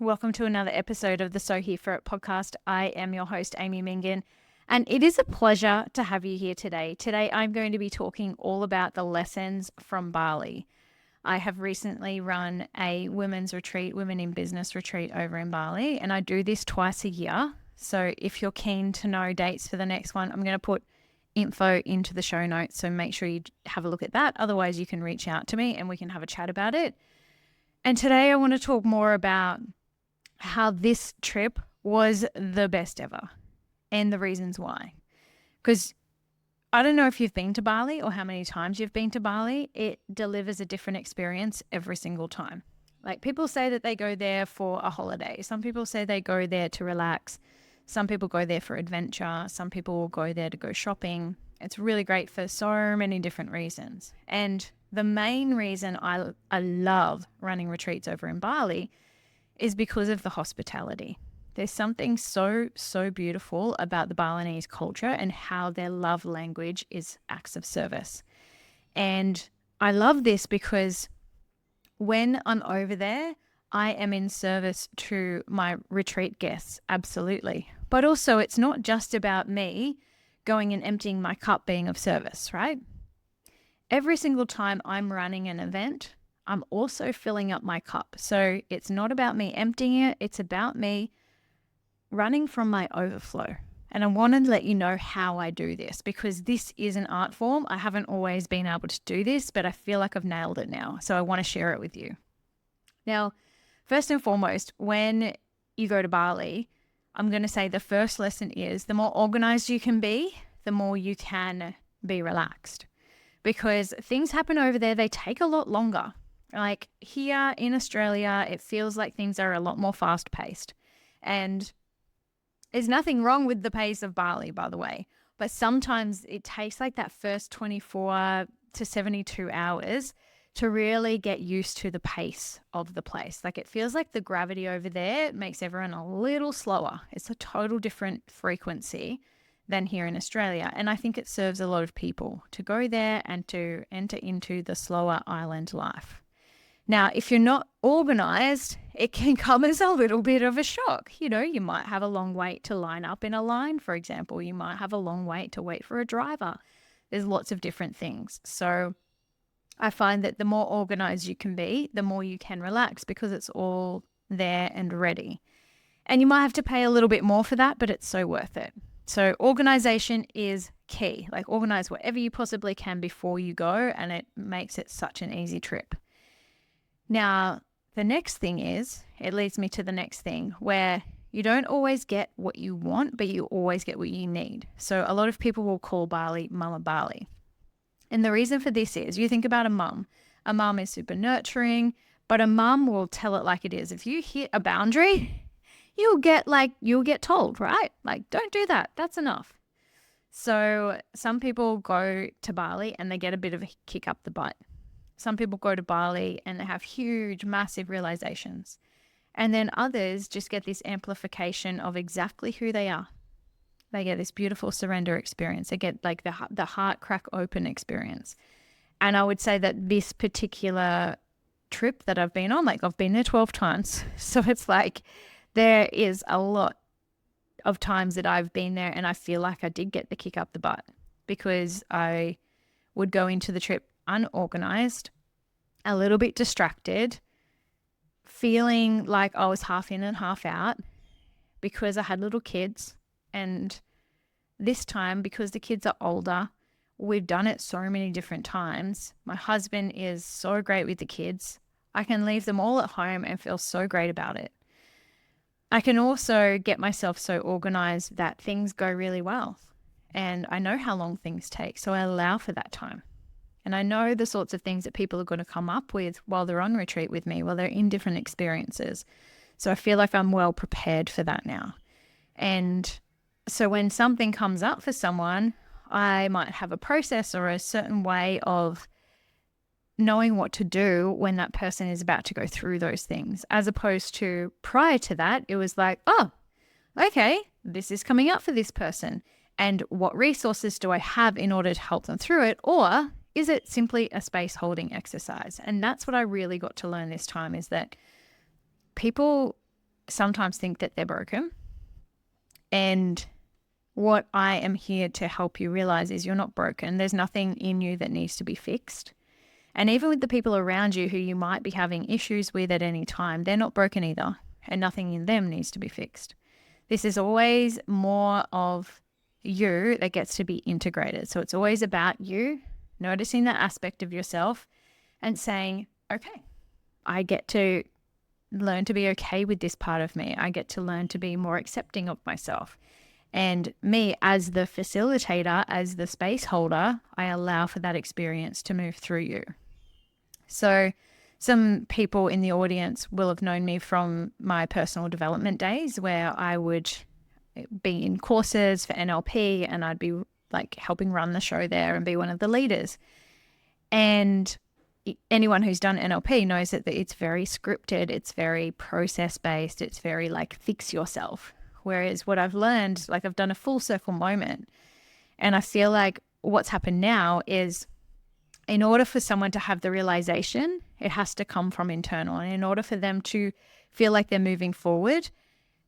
Welcome to another episode of the So Here For It podcast. I am your host, Amy Mingan, and it is a pleasure to have you here today. Today, I'm going to be talking all about the lessons from Bali. I have recently run a women's retreat, women in business retreat over in Bali, and I do this twice a year. So if you're keen to know dates for the next one, I'm going to put info into the show notes. So make sure you have a look at that. Otherwise, you can reach out to me and we can have a chat about it. And today I want to talk more about how this trip was the best ever and the reasons why. Because I don't know if you've been to Bali or how many times you've been to Bali. It delivers a different experience every single time. Like, people say that they go there for a holiday. Some people say they go there to relax. Some people go there for adventure. Some people will go there to go shopping. It's really great for so many different reasons. And the main reason I love running retreats over in Bali is because of the hospitality. There's something so beautiful about the Balinese culture and how their love language is acts of service. And I love this because when I'm over there, I am in service to my retreat guests, absolutely. But also, it's not just about me going and emptying my cup being of service, right? Every single time I'm running an event, I'm also filling up my cup. So it's not about me emptying it, it's about me running from my overflow. And I want to let you know how I do this, because this is an art form. I haven't always been able to do this, but I feel like I've nailed it now. So I want to share it with you. Now, first and foremost, when you go to Bali, I'm going to say the first lesson is the more organized you can be, the more you can be relaxed. Because things happen over there, they take a lot longer. Like here in Australia, it feels like things are a lot more fast paced. And there's nothing wrong with the pace of Bali, by the way. But sometimes it takes like that first 24 to 72 hours to really get used to the pace of the place. Like, it feels like the gravity over there makes everyone a little slower. It's a total different frequency than here in Australia. And I think it serves a lot of people to go there and to enter into the slower island life. Now, if you're not organized, it can come as a little bit of a shock. You know, you might have a long wait to line up in a line, for example. You might have a long wait to wait for a driver. There's lots of different things. So I find that the more organized you can be, the more you can relax, because it's all there and ready. And you might have to pay a little bit more for that, but it's so worth it. So organization is key. Like, organize whatever you possibly can before you go, and it makes it such an easy trip. Now, the next thing is, it leads me to the next thing, where you don't always get what you want, but you always get what you need. So a lot of people will call Bali Mama Bali. And the reason for this is, you think about a mum. A mum is super nurturing, but a mum will tell it like it is. If you hit a boundary, you'll get told, right? Like, don't do that. That's enough. So some people go to Bali and they get a bit of a kick up the butt. Some people go to Bali and they have huge, massive realizations. And then others just get this amplification of exactly who they are. They get this beautiful surrender experience. They get like the heart crack open experience. And I would say that this particular trip that I've been on, like, I've been there 12 times. So it's like there is a lot of times that I've been there and I feel like I did get the kick up the butt, because I would go into the trip unorganized, a little bit distracted, feeling like I was half in and half out because I had little kids. And this time, because the kids are older, we've done it so many different times. My husband is so great with the kids. I can leave them all at home and feel so great about it. I can also get myself so organized that things go really well. And I know how long things take, so I allow for that time. And I know the sorts of things that people are going to come up with while they're on retreat with me, while they're in different experiences. So I feel like I'm well prepared for that now. And so when something comes up for someone, I might have a process or a certain way of knowing what to do when that person is about to go through those things, as opposed to prior to that, it was like, oh, okay, this is coming up for this person. And what resources do I have in order to help them through it? Or is it simply a space holding exercise? And that's what I really got to learn this time, is that people sometimes think that they're broken. And what I am here to help you realize is you're not broken. There's nothing in you that needs to be fixed. And even with the people around you who you might be having issues with at any time, they're not broken either, and nothing in them needs to be fixed. This is always more of you that gets to be integrated. So it's always about you, noticing that aspect of yourself and saying, okay, I get to learn to be okay with this part of me. I get to learn to be more accepting of myself. And me as the facilitator, as the space holder, I allow for that experience to move through you. So some people in the audience will have known me from my personal development days where I would be in courses for NLP and I'd be like helping run the show there and be one of the leaders. And anyone who's done NLP knows that it's very scripted, it's very process-based, it's very like fix yourself. Whereas what I've learned, like I've done a full circle moment, and I feel like what's happened now is in order for someone to have the realization, it has to come from internal. And in order for them to feel like they're moving forward,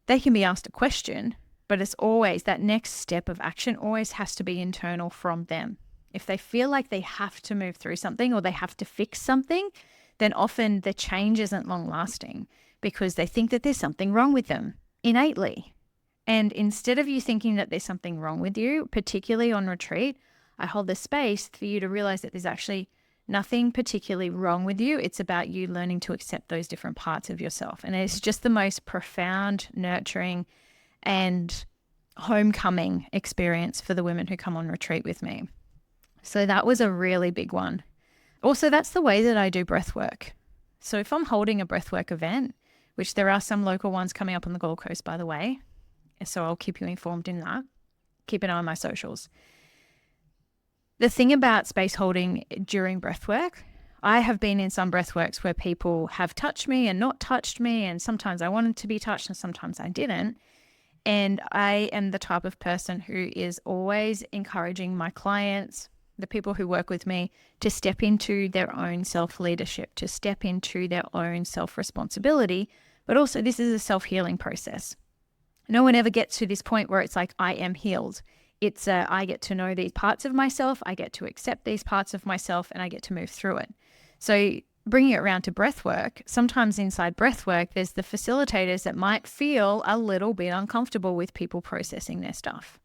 they can be asked a question, but it's always that next step of action always has to be internal from them. If they feel like they have to move through something or they have to fix something, then often the change isn't long lasting because they think that there's something wrong with them innately. And instead of you thinking that there's something wrong with you, particularly on retreat, I hold the space for you to realize that there's actually nothing particularly wrong with you. It's about you learning to accept those different parts of yourself. And it's just the most profound, nurturing, and homecoming experience for the women who come on retreat with me. So that was a really big one. Also, that's the way that I do breath work. So if I'm holding a breathwork event, which there are some local ones coming up on the Gold Coast, by the way, so I'll keep you informed in that. Keep an eye on my socials. The thing about space holding during breathwork, I have been in some breathworks where people have touched me and not touched me, and sometimes I wanted to be touched and sometimes I didn't. And I am the type of person who is always encouraging my clients, the people who work with me, to step into their own self-leadership, to step into their own self-responsibility. But also this is a self-healing process. No one ever gets to this point where it's like, I am healed. It's I get to know these parts of myself, I get to accept these parts of myself, and I get to move through it. So bringing it around to breath work, sometimes inside breath work, there's the facilitators that might feel a little bit uncomfortable with people processing their stuff.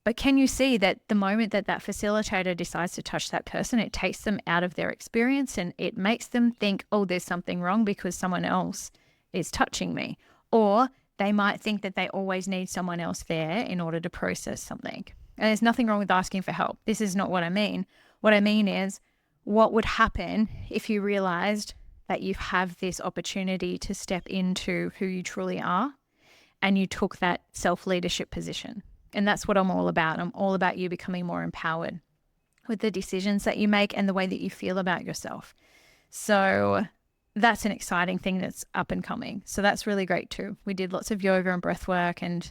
But can you see that the moment that that facilitator decides to touch that person, it takes them out of their experience and it makes them think, oh, there's something wrong because someone else is touching me. Or they might think that they always need someone else there in order to process something. And there's nothing wrong with asking for help. This is not what I mean. What I mean is, what would happen if you realized that you have this opportunity to step into who you truly are and you took that self-leadership position? And that's what I'm all about. I'm all about you becoming more empowered with the decisions that you make and the way that you feel about yourself. So that's an exciting thing that's up and coming. So that's really great too. We did lots of yoga and breath work, and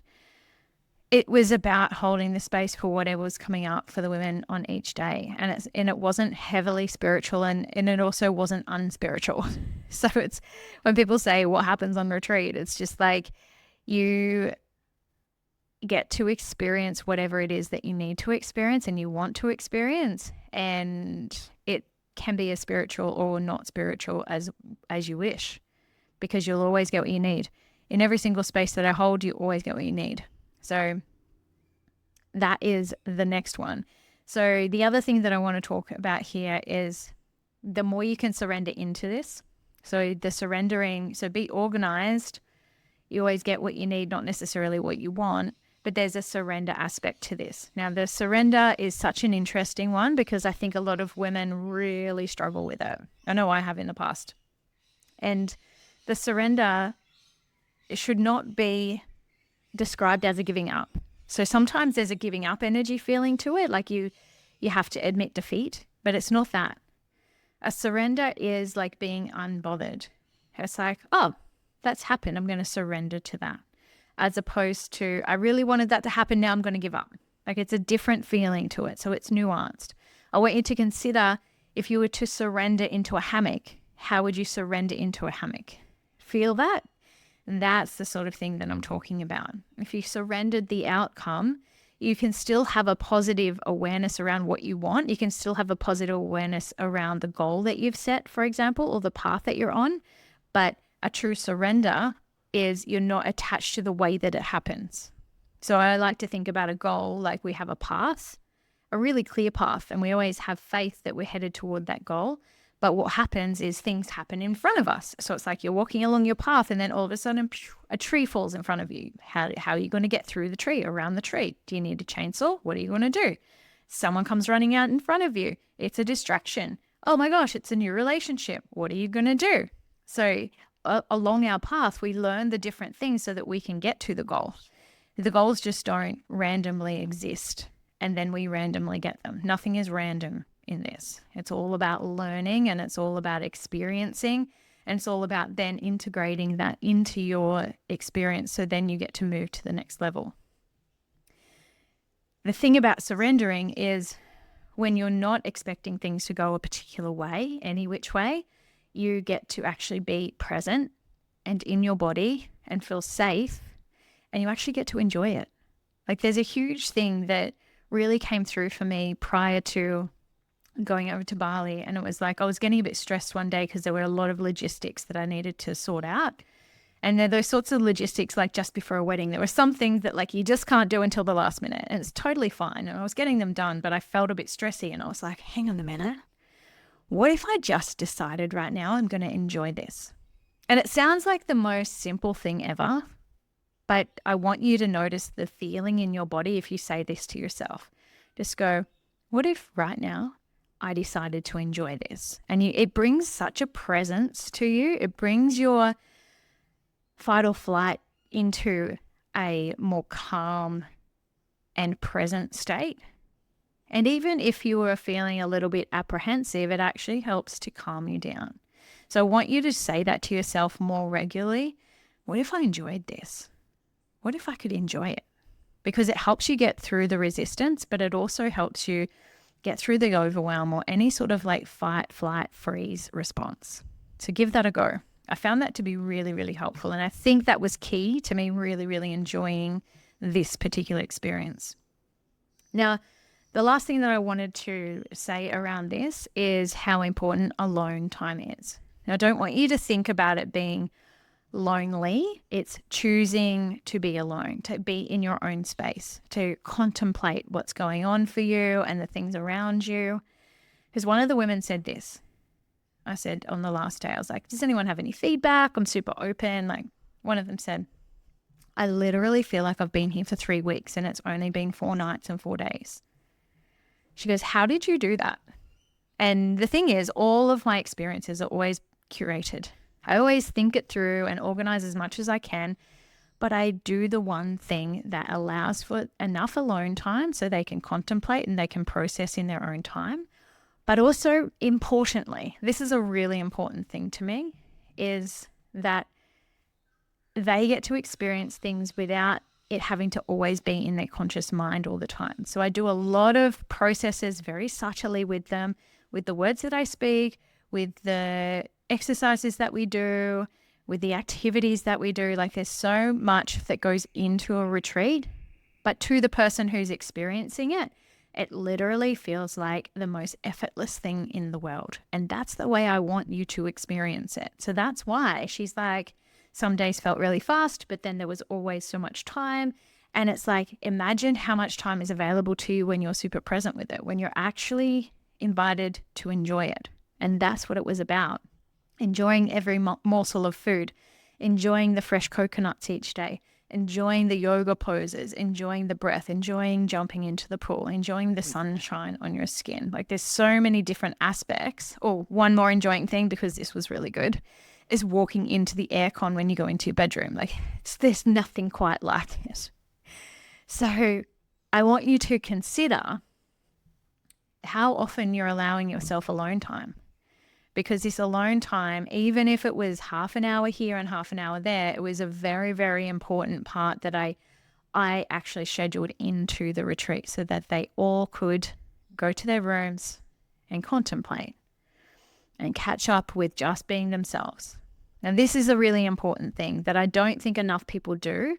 it was about holding the space for whatever was coming up for the women on each day. And it wasn't heavily spiritual and it also wasn't unspiritual. So it's when people say what happens on retreat, it's just like you get to experience whatever it is that you need to experience and you want to experience. And it can be as spiritual or not spiritual as you wish, because you'll always get what you need. In every single space that I hold, you always get what you need. So that is the next one. So the other thing that I want to talk about here is the more you can surrender into this. So the surrendering, so be organized. You always get what you need, not necessarily what you want, but there's a surrender aspect to this. Now, the surrender is such an interesting one because I think a lot of women really struggle with it. I know I have in the past. And the surrender should not be described as a giving up. So sometimes there's a giving up energy feeling to it, like you have to admit defeat, but it's not that. A surrender is like being unbothered. It's like, oh, that's happened. I'm going to surrender to that. As opposed to, I really wanted that to happen. Now I'm going to give up. Like it's a different feeling to it. So it's nuanced. I want you to consider, if you were to surrender into a hammock, how would you surrender into a hammock? Feel that? And that's the sort of thing that I'm talking about. If you surrendered the outcome, you can still have a positive awareness around what you want. You can still have a positive awareness around the goal that you've set, for example, or the path that you're on. But a true surrender is you're not attached to the way that it happens. So I like to think about a goal like we have a path, a really clear path, and we always have faith that we're headed toward that goal. But what happens is things happen in front of us. So it's like you're walking along your path and then all of a sudden a tree falls in front of you. How are you going to get through the tree, around the tree? Do you need a chainsaw? What are you going to do? Someone comes running out in front of you. It's a distraction. Oh my gosh, it's a new relationship. What are you going to do? So along our path, we learn the different things so that we can get to the goal. The goals just don't randomly exist and then we randomly get them. Nothing is random in this. It's all about learning and it's all about experiencing, and it's all about then integrating that into your experience so then you get to move to the next level. The thing about surrendering is when you're not expecting things to go a particular way, any which way, you get to actually be present and in your body and feel safe, and you actually get to enjoy it. Like there's a huge thing that really came through for me prior to going over to Bali, and it was like I was getting a bit stressed one day because there were a lot of logistics that I needed to sort out. And they're those sorts of logistics like just before a wedding. There were some things that like you just can't do until the last minute, and it's totally fine. And I was getting them done, but I felt a bit stressy and I was like, hang on a minute. What if I just decided right now I'm going to enjoy this? And it sounds like the most simple thing ever, but I want you to notice the feeling in your body if you say this to yourself. Just go, what if right now I decided to enjoy this? And it brings such a presence to you. It brings your fight or flight into a more calm and present state. And even if you were feeling a little bit apprehensive, it actually helps to calm you down. So I want you to say that to yourself more regularly. What if I enjoyed this? What if I could enjoy it? Because it helps you get through the resistance, but it also helps you get through the overwhelm or any sort of like fight, flight, freeze response. So give that a go. I found that to be really, really helpful. And I think that was key to me really, really enjoying this particular experience. Now, the last thing that I wanted to say around this is how important alone time is. Now, I don't want you to think about it being lonely. It's choosing to be alone, to be in your own space, to contemplate what's going on for you and the things around you. Because one of the women said this. I said on the last day, I was like, does anyone have any feedback? I'm super open. Like one of them said, I literally feel like I've been here for 3 weeks and it's only been 4 nights and 4 days. She goes, how did you do that? And the thing is, all of my experiences are always curated. I always think it through and organize as much as I can, but I do the one thing that allows for enough alone time so they can contemplate and they can process in their own time. But also, importantly, this is a really important thing to me, is that they get to experience things without it having to always be in their conscious mind all the time. So I do a lot of processes very subtly with them, with the words that I speak, with the exercises that we do, with the activities that we do. Like there's so much that goes into a retreat, but to the person who's experiencing it, it literally feels like the most effortless thing in the world. And that's the way I want you to experience it. So that's why she's like, some days felt really fast, but then there was always so much time. And it's like, imagine how much time is available to you when you're super present with it, when you're actually invited to enjoy it. And that's what it was about. Enjoying every morsel of food, enjoying the fresh coconuts each day, enjoying the yoga poses, enjoying the breath, enjoying jumping into the pool, enjoying the sunshine on your skin. Like there's so many different aspects. Oh, one more enjoying thing, because this was really good, is walking into the aircon when you go into your bedroom. Like there's nothing quite like it. So I want you to consider how often you're allowing yourself alone time. Because this alone time, even if it was half an hour here and half an hour there, it was a very, very important part that I actually scheduled into the retreat so that they all could go to their rooms and contemplate and catch up with just being themselves. And this is a really important thing that I don't think enough people do.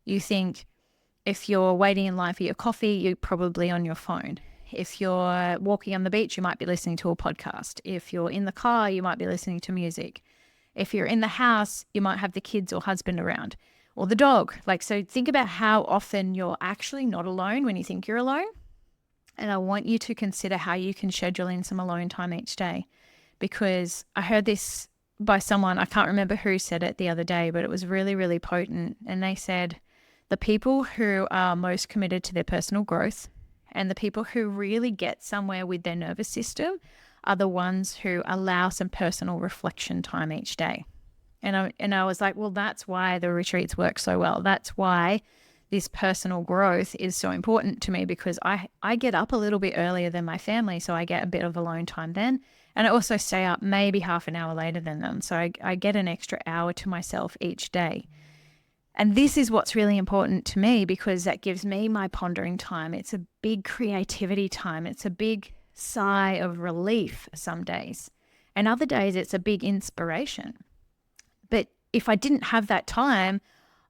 You think if you're waiting in line for your coffee, you're probably on your phone. If you're walking on the beach, you might be listening to a podcast. If you're in the car, you might be listening to music. If you're in the house, you might have the kids or husband around or the dog. So think about how often you're actually not alone when you think you're alone. And I want you to consider how you can schedule in some alone time each day, because I heard this by someone, I can't remember who said it the other day, but it was really, really potent. And they said, the people who are most committed to their personal growth and the people who really get somewhere with their nervous system are the ones who allow some personal reflection time each day. And I was like, well, that's why the retreats work so well. That's why this personal growth is so important to me, because I get up a little bit earlier than my family, so I get a bit of alone time then. And I also stay up maybe half an hour later than them. So I get an extra hour to myself each day. And this is what's really important to me, because that gives me my pondering time. It's a big creativity time. It's a big sigh of relief some days. And other days it's a big inspiration. But if I didn't have that time,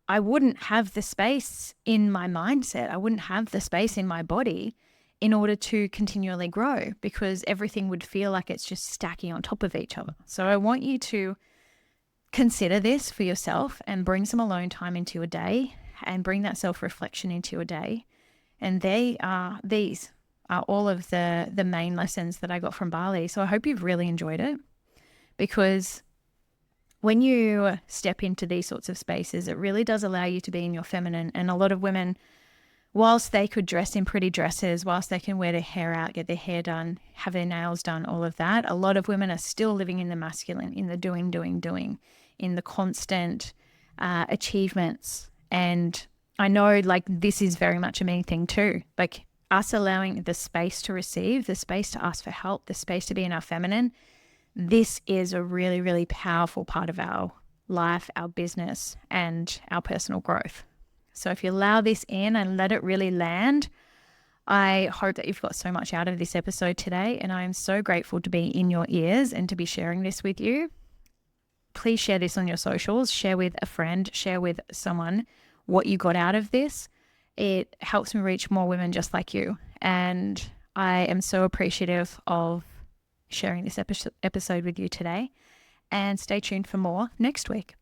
I wouldn't have the space in my mindset. I wouldn't have the space in my body in order to continually grow, because everything would feel like it's just stacking on top of each other. So I want you to consider this for yourself and bring some alone time into your day and bring that self-reflection into your day. And these are all of the main lessons that I got from Bali. So I hope you've really enjoyed it, because when you step into these sorts of spaces, it really does allow you to be in your feminine. And a lot of women, whilst they could dress in pretty dresses, whilst they can wear their hair out, get their hair done, have their nails done, all of that, a lot of women are still living in the masculine, in the doing, in the constant achievements. And I know this is very much a me thing too. Us allowing the space to receive, the space to ask for help, the space to be in our feminine, this is a really, really powerful part of our life, our business, and our personal growth. So if you allow this in and let it really land, I hope that you've got so much out of this episode today. And I am so grateful to be in your ears and to be sharing this with you. Please share this on your socials, share with a friend, share with someone what you got out of this. It helps me reach more women just like you. And I am so appreciative of sharing this episode with you today. And stay tuned for more next week.